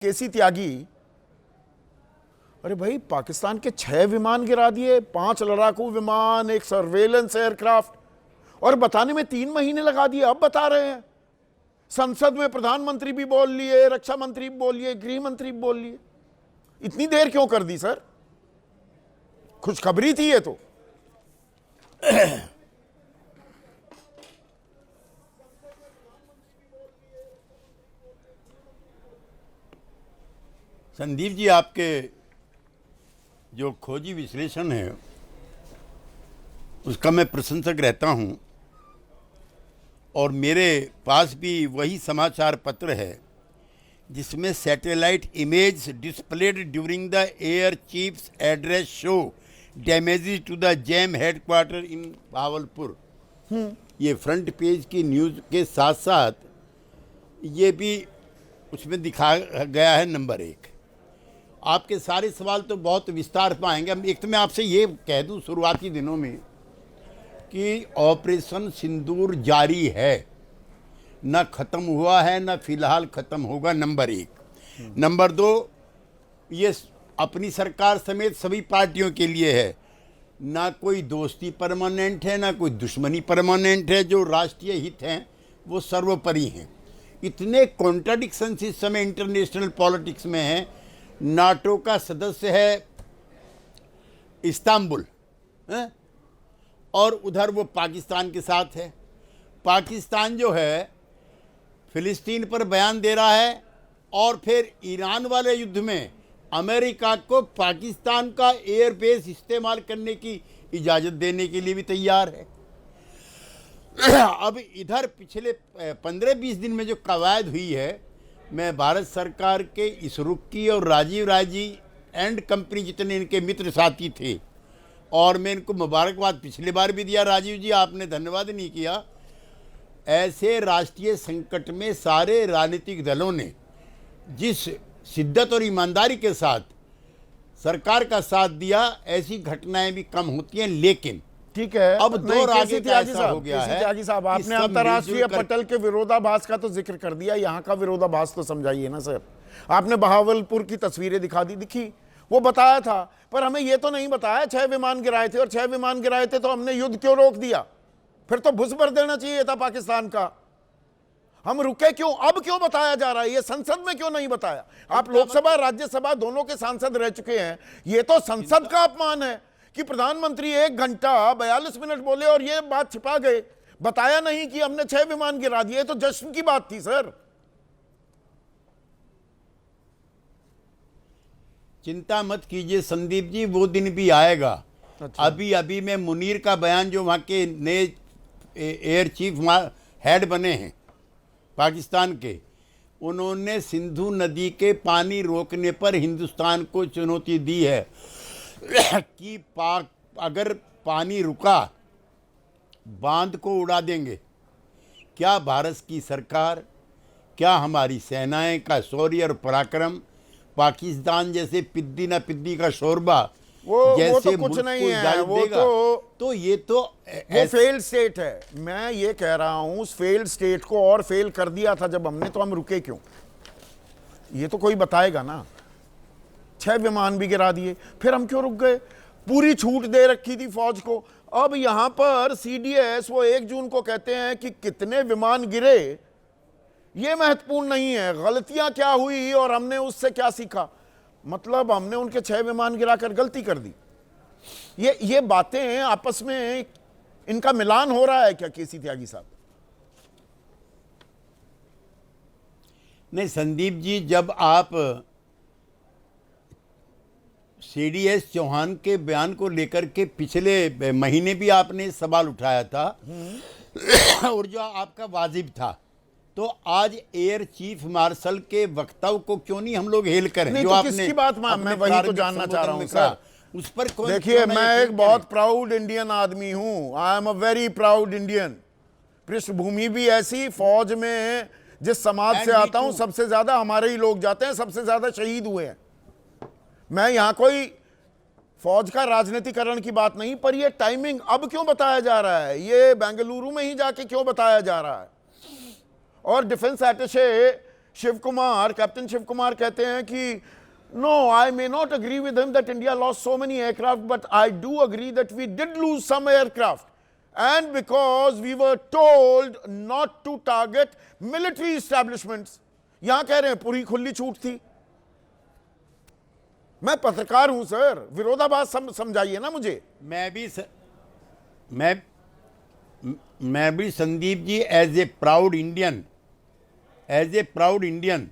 केसी त्यागी, अरे भाई पाकिस्तान के 6 विमान गिरा दिए, 5 लड़ाकू विमान, एक सर्वेलेंस एयरक्राफ्ट, और बताने में 3 महीने लगा दिए। अब बता रहे हैं संसद में प्रधानमंत्री भी बोल लिए, रक्षा मंत्री भी बोल लिए, गृह मंत्री भी बोल लिए। इतनी देर क्यों कर दी सर? खुशखबरी थी ये तो। संदीप जी, आपके जो खोजी विश्लेषण है उसका मैं प्रशंसक रहता हूं, और मेरे पास भी वही समाचार पत्र है जिसमें satellite image displayed during the air chief's address show damages to the JeM headquarter in Bahawalpur. ये फ्रंट पेज की न्यूज़ के साथ साथ ये भी उसमें दिखा गया है। नंबर 1, आपके सारे सवाल तो बहुत विस्तार पाएंगे। एक तो मैं आपसे ये कह दूं शुरुआती दिनों में कि ऑपरेशन सिंदूर जारी है, न ख़त्म हुआ है, न फिलहाल ख़त्म होगा। नंबर 1। नंबर 2, ये अपनी सरकार समेत सभी पार्टियों के लिए है। ना कोई दोस्ती परमानेंट है, ना कोई दुश्मनी परमानेंट है। जो राष्ट्रीय हित हैं वो सर्वोपरि हैं। इतने कॉन्ट्राडिक्शंस इस समय इंटरनेशनल पॉलिटिक्स में हैं। नाटो का सदस्य है इस्तांबुल, और उधर वो पाकिस्तान के साथ है। पाकिस्तान जो है फिलिस्तीन पर बयान दे रहा है, और फिर ईरान वाले युद्ध में अमेरिका को पाकिस्तान का एयरबेस इस्तेमाल करने की इजाज़त देने के लिए भी तैयार है। अब इधर पिछले 15-20 दिन में जो कवायद हुई है, मैं भारत सरकार के इसरुख की और राजीव राजी एंड कंपनी जितने इनके मित्र साथी थे, और मैं इनको मुबारकबाद पिछली बार भी दिया, राजीव जी आपने धन्यवाद नहीं किया। ऐसे राष्ट्रीय संकट में सारे राजनीतिक दलों ने जिस शिद्दत और ईमानदारी के साथ सरकार का साथ दिया, ऐसी घटनाएं भी कम होती हैं। लेकिन ठीक है, अब दौर आगे का ऐसा हो गया है। त्यागी साहब, आपने अंतर्राष्ट्रीय पटल के विरोधाभास का तो जिक्र कर दिया, यहाँ का विरोधाभास तो समझाइए ना सर। आपने बहावलपुर की तस्वीरें दिखी, वो बताया था, पर हमें ये तो नहीं बताया 6 विमान गिराए थे, और 6 विमान गिराए थे तो हमने युद्ध क्यों रोक दिया? फिर तो भुस भर देना चाहिए था पाकिस्तान का। हम रुके क्यों? अब क्यों बताया जा रहा है? ये संसद में क्यों नहीं बताया? आप लोकसभा राज्यसभा दोनों के सांसद रह चुके हैं। ये तो संसद का अपमान है कि प्रधानमंत्री 1 घंटा 42 मिनट बोले और ये बात छिपा गए, बताया नहीं कि हमने 6 विमान गिरा दिए। तो जश्न की बात थी सर। चिंता मत कीजिए संदीप जी, वो दिन भी आएगा। अच्छा। अभी मैं मुनीर का बयान, जो वहाँ के नए एयर चीफ हेड बने हैं पाकिस्तान के, उन्होंने सिंधु नदी के पानी रोकने पर हिंदुस्तान को चुनौती दी है कि अगर पानी रुका बांध को उड़ा देंगे। क्या भारत की सरकार, क्या हमारी सेनाएं का शौर्य और पराक्रम पाकिस्तान जैसे पिद्दी ना पिद्दी का शोरबा वो तो कुछ नहीं है, वो तो ये तो वो फेल्ड स्टेट है। मैं ये कह रहा हूं, उस फेल्ड स्टेट को और फेल कर दिया था जब हमने, तो हम रुके क्यों? ये तो कोई बताएगा ना। 6 विमान भी गिरा दिए, फिर हम क्यों रुक गए? पूरी छूट दे रखी थी फौज को। अब यहां पर सीडीएस वो 1 जून को कहते हैं कि कितने विमान गिरे ये महत्वपूर्ण नहीं है, गलतियां क्या हुई और हमने उससे क्या सीखा। मतलब हमने उनके 6 विमान गिराकर गलती कर दी। ये बातें आपस में इनका मिलान हो रहा है क्या केसी त्यागी साहब? नहीं संदीप जी, जब आप सीडीएस चौहान के बयान को लेकर के पिछले महीने भी आपने सवाल उठाया था और जो आपका वाजिब था, तो आज एयर चीफ मार्शल के वक्तव्य को क्यों नहीं हम लोग हेल करें? नहीं, जो तो आपने किसकी बात मैं वही तो जानना चाह रहा हूं सर। उस पर देखिए, मैं एक बहुत प्राउड इंडियन आदमी हूं। I am a very proud Indian. पृष्ठभूमि भी ऐसी, फौज में जिस समाज से आता हूं सबसे ज्यादा हमारे ही लोग जाते हैं, सबसे ज्यादा शहीद हुए हैं। मैं यहां कोई फौज का राजनीतिकरण की बात नहीं, पर यह टाइमिंग अब क्यों बताया जा रहा है? ये बेंगलुरु में ही जाके क्यों बताया जा रहा है? और defence attache Shiv Kumar, captain Shiv Kumar कहते हैं कि no, I may not agree with him that India lost so many aircraft, but I do agree that we did lose some aircraft. And because we were told not to target military establishments. यहां कह रहे हैं पूरी खुली छूट थी। मैं पत्रकार हूं सर, विरोधाभास समझाइए ना मुझे। मैं भी Sandeep ji as a proud Indian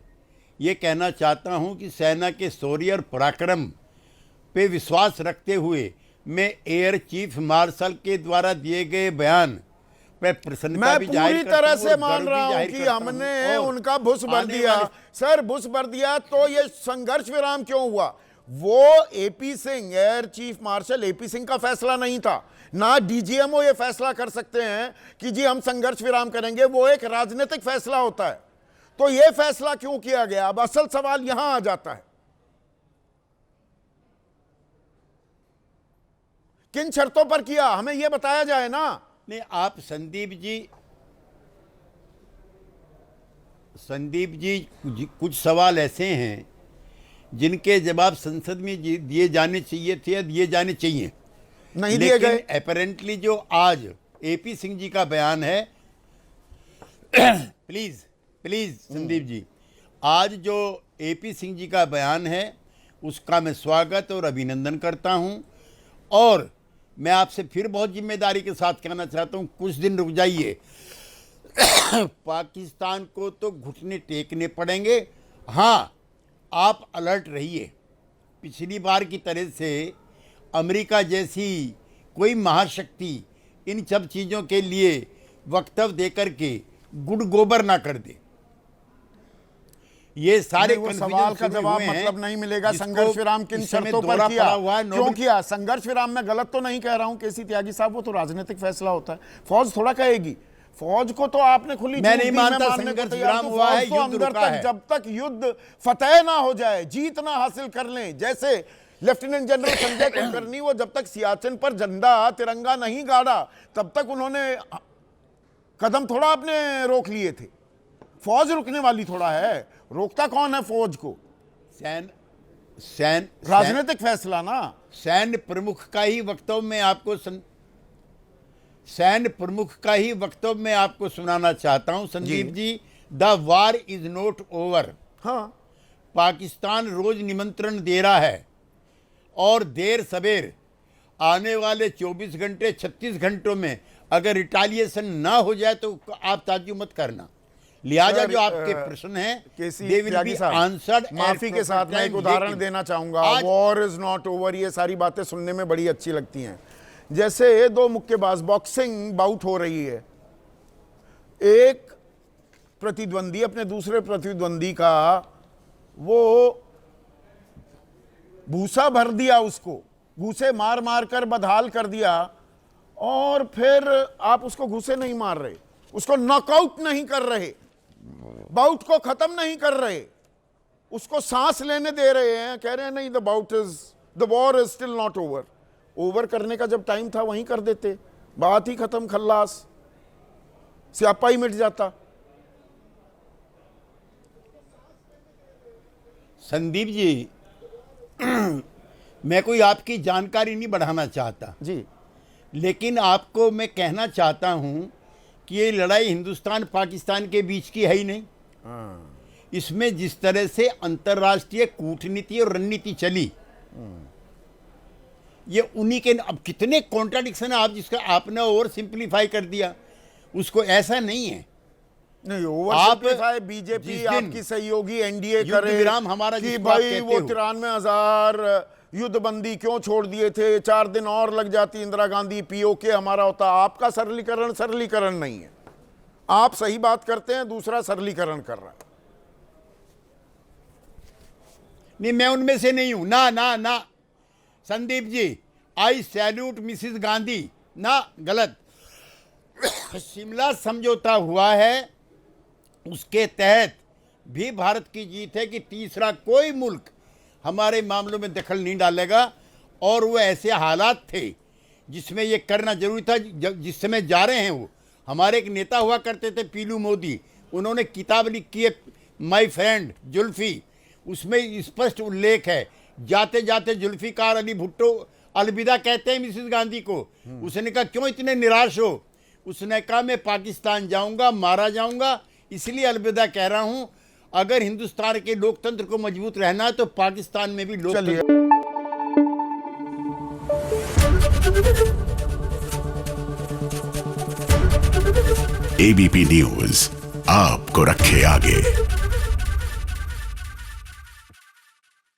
ये कहना चाहता हूं कि सेना के शौर्य और पराक्रम पे विश्वास रखते हुए मैं एयर चीफ मार्शल के द्वारा दिए गए बयान पे प्रसन्नता भी जाहिर करता हूं। मैं पूरी तरह से मान रहा हूं कि हमने उनका भुस भर दिया। सर भुस भर दिया तो ये संघर्ष विराम क्यों हुआ? वो AP Singh, air chief marshal AP Singh का फैसला नहीं था, ना डीजीएमओ ये फैसला कर सकते हैं कि जी हम संघर्ष विराम करेंगे। वो एक राजनीतिक फैसला होता है। तो यह फैसला क्यों किया गया? अब असल सवाल यहां आ जाता है, किन शर्तों पर किया, हमें यह बताया जाए ना। नहीं, आप संदीप जी कुछ सवाल ऐसे हैं जिनके जवाब संसद में दिए जाने चाहिए थे, दिए जाने चाहिए, नहीं दिए गए। अपेरेंटली जो आज एपी सिंह जी का बयान है प्लीज संदीप जी, आज जो एपी सिंह जी का बयान है उसका मैं स्वागत और अभिनंदन करता हूं। और मैं आपसे फिर बहुत जिम्मेदारी के साथ कहना चाहता हूं, कुछ दिन रुक जाइए। पाकिस्तान को तो घुटने टेकने पड़ेंगे। हाँ, आप अलर्ट रहिए। पिछली बार की तरह से अमेरिका जैसी कोई महाशक्ति इन सब चीज़ों के लिए वक्तव्य देकर के गुड़ गोबर ना कर दे। ये सारे सवाल का जवाब मतलब नहीं मिलेगा। संघर्ष विराम किन शर्तों पर किया, क्यों किया? संघर्ष विराम में गलत तो नहीं कह रहा हूं केसी त्यागी साहब, वो तो राजनीतिक फैसला होता है। फौज थोड़ा कहेगी। फौज को तो आपने खुली, मैं नहीं मानता संघर्ष विराम हुआ है, युद्ध रुका है। जब तक युद्ध फतेह ना हो जाए, जीत ना हासिल कर लें, जैसे लेफ्टिनेंट जनरल संजय कुलकर्णी, वो जब तक सियाचिन पर झंडा तिरंगा नहीं गाड़ा तब तक उन्होंने कदम थोड़ा अपने रोक लिए थे। फौज रुकने वाली थोड़ा है, रोकता कौन है फौज को? राजनीतिक फैसला ना। सैन्य प्रमुख का ही वक्तव्य में आपको सुनाना चाहता हूं Sandeep ji. The war is not over. हाँ, पाकिस्तान रोज निमंत्रण दे रहा है और देर सवेर आने वाले 24 घंटे 36 घंटों में अगर रिटालिएशन ना हो जाए तो आप ताज्जुब मत करना। लिहाजा जो आपके प्रश्न हैं दे विल बी आंसर्ड। माफी के साथ मैं एक उदाहरण देना चाहूंगा। वॉर इज नॉट ओवर, ये सारी बातें सुनने में बड़ी अच्छी लगती हैं। जैसे दो मुक्केबाज, बॉक्सिंग बाउट हो रही है, एक प्रतिद्वंदी अपने दूसरे प्रतिद्वंदी का वो भूसा भर दिया, उसको घूसे मार मार कर बदहाल कर दिया, और फिर आप उसको घूसे नहीं मार रहे, उसको नॉकआउट नहीं कर रहे, बाउट को खत्म नहीं कर रहे, उसको सांस लेने दे रहे हैं, कह रहे हैं नहीं, the war is still not over. Over करने का जब टाइम था वहीं कर देते, बात ही खत्म, खल्लास, स्यापा ही मिट जाता। संदीप जी, मैं कोई आपकी जानकारी नहीं बढ़ाना चाहता जी, लेकिन आपको मैं कहना चाहता हूं कि ये लड़ाई हिंदुस्तान पाकिस्तान के बीच की है ही नहीं। इसमें जिस तरह से अंतर्राष्ट्रीय कूटनीति और रणनीति चली, ये उन्हीं के, अब कितने कॉन्ट्राडिक्शन है, आप जिसका आपने ओवर सिंप्लीफाई कर दिया, उसको ऐसा नहीं है। नहीं, ओवर सिंप्लीफाई बीजेपी आपकी सहयोगी एनडीए करे विराम हमारा कि भाई वो 93,000 युद्धबंदी क्यों छोड़ दिए थे, 4 दिन और लग जाती इंदिरा गांधी, पीओके हमारा होता। आपका सरलीकरण नहीं है। आप सही बात करते हैं, दूसरा सरलीकरण कर रहा है। नहीं, मैं उनमें से नहीं हूं ना ना ना संदीप जी। आई सैल्यूट मिसिस गांधी ना, गलत। शिमला समझौता हुआ है, उसके तहत भी भारत की जीत है कि तीसरा कोई मुल्क हमारे मामलों में दखल नहीं डालेगा। और वो ऐसे हालात थे जिसमें ये करना जरूरी था। जिस समय जा रहे हैं, वो हमारे एक नेता हुआ करते थे पीलू मोदी, उन्होंने किताब लिखी है माय फ्रेंड जुल्फी, उसमें स्पष्ट उल्लेख है, जाते जाते जुल्फिकार अली भुट्टो अलविदा कहते हैं मिसेस गांधी को। उसने कहा क्यों इतने निराश हो? उसने कहा मैं पाकिस्तान जाऊंगा, मारा जाऊंगा, इसलिए अलविदा कह रहा हूं। अगर हिंदुस्तान के लोकतंत्र को मजबूत रहना है तो पाकिस्तान में भी लोकतंत्र। एबीपी न्यूज आपको रखे आगे।